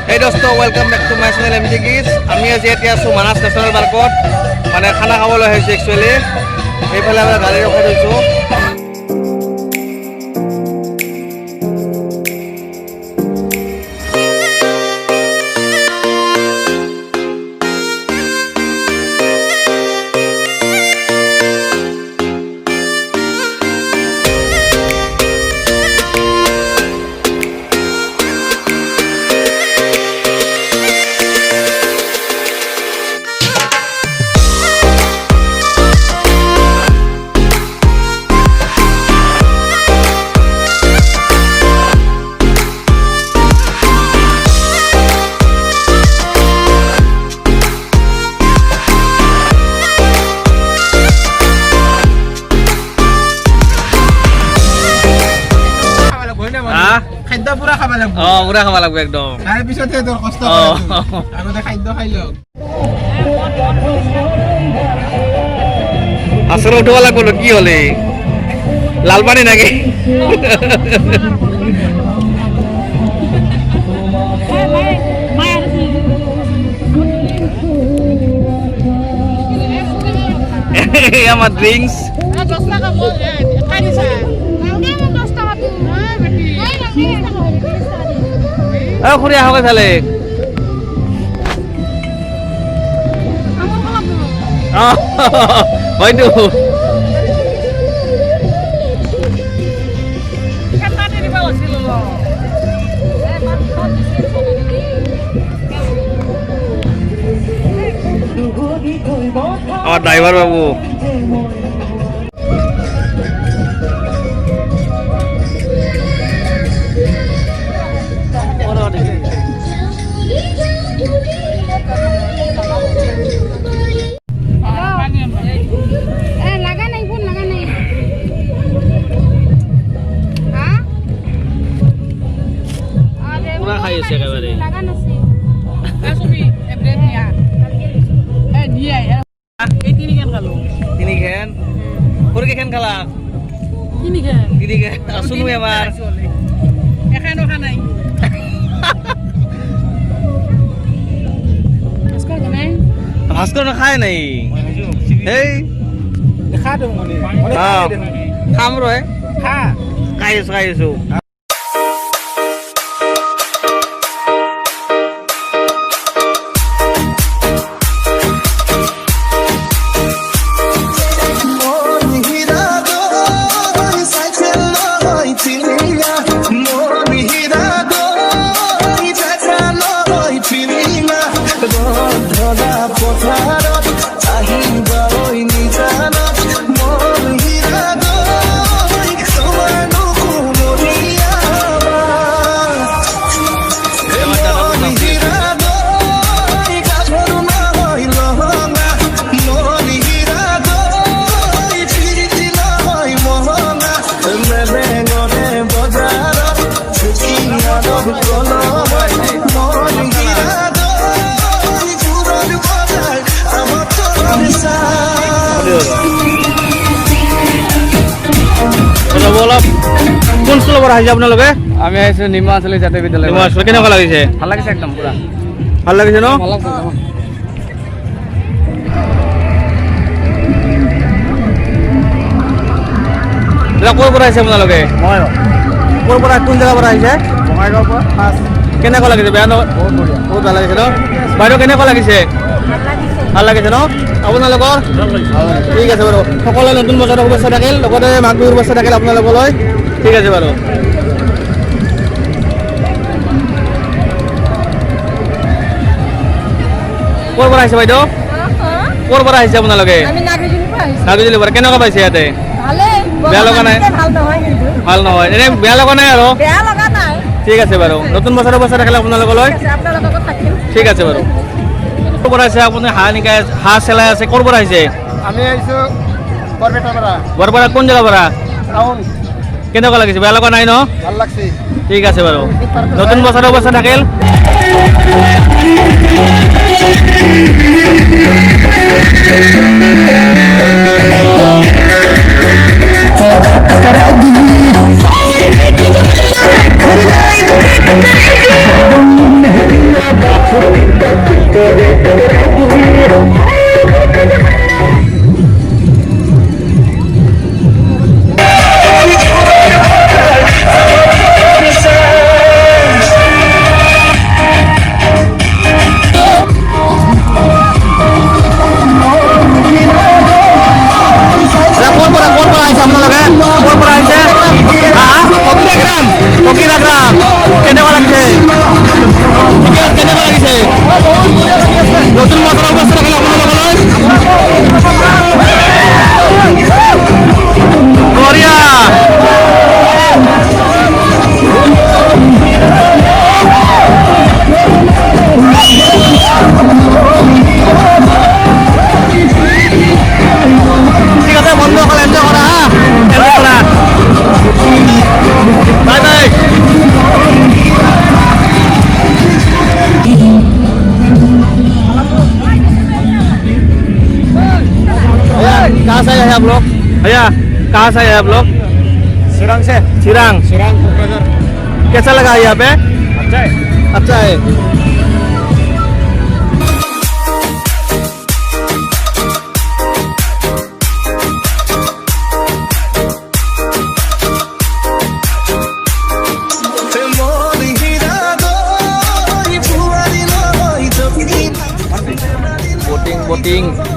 Hey dosto, welcome back to my channel MJ Kids. আমি আজি এতিয়া আছো মানাস ন্যাশনাল পাৰ্কত মানে খানা খাবলৈ আহিছো একচুয়ালি এইফালে আমরা গাড়ী ৰখাই থৈছো খাদ্য পুৰা খাব লাগিব পুৰা খাব লাগিব একদম তাৰ পিছতহে তোৰ কষ্ট কৰিব আগতে খাদ্য খাই লওক আসলে উঠব লাগব কি হলে লাল পানি নাকি আমার ড্রিঙ্কস খুঁড়ি আহক তাহলে হয়তো আমার ড্রাইভার বাবু পুরা খাইছে একেবারে তিনি খেন তোর কে খেন খালা তিনি খেন শুনু এবার ভাস্কর না খায় নাই এই খা তো মনে খাম রয় খা খাইছো কোন স্কুলৰ পৰা আহিছে আপোনালোকে আমি আহিছো নিমাচলী জাতীয় বিদ্যালয় কেনেকুৱা লাগিছে ভাল লাগিছে একদম পুৰা ভাল লাগিছে ন ভাল লাগিছে ক'ৰ পৰা আহিছে আপোনালোকে মই ক'ৰ পৰা কোন জেগাৰ পৰা আহিছে বঙাইগাঁৱৰ পৰা ফাৰ্ষ্ট কেনেকুৱা লাগিছে বেয়া নহয় বহুত বঢ়িয়া বহুত ভাল লাগিছে ন বাইদেউ কেনেকুৱা লাগিছে ভাল লাগিছে ন আপোনালোকৰ ঠিক আছে বাৰু সকলোৱে নতুন বছৰৰ শুভেচ্ছা থাকিল লগতে মাঘ বিহুৰ শুভেচ্ছা থাকিল আপোনালোকলৈ ঠিক আছে বাৰু ক'ৰ পৰা আহিছে বাইদেউ ক'ৰ পৰা আহিছে আপোনালোকে নাগজুলিৰ পৰা কেনেকুৱা পাইছে ইয়াতে বেয়া লগা নাই ভাল নহয় এনে বেয়া লগা নাই আৰু ঠিক আছে বাৰু নতুন বছৰৰ শুভেচ্ছা থাকিল আপোনালোকলৈ ঠিক আছে বাৰু ক'ৰ পৰা আহিছে আপুনি হাঁহ চেলাই আছে ক'ৰ পৰা আহিছে আমি আহিছো বৰপেটাৰ পৰা বৰপেটা কোন জেগাৰ পৰা টাউন কেনেকুৱা লাগিছে বেয়া লগা নাই ন ভাল লাগছে ঠিক আছে বাৰু নতুন বছৰৰ শুভেচ্ছা থাকিল आप लोग? भैया कहाँ से आए आप लोग? सिरंग से चिरांग। सिरंग कोकराझार कैसा लगा यहाँ पे? अच्छा है अच्छा है। बोटिंग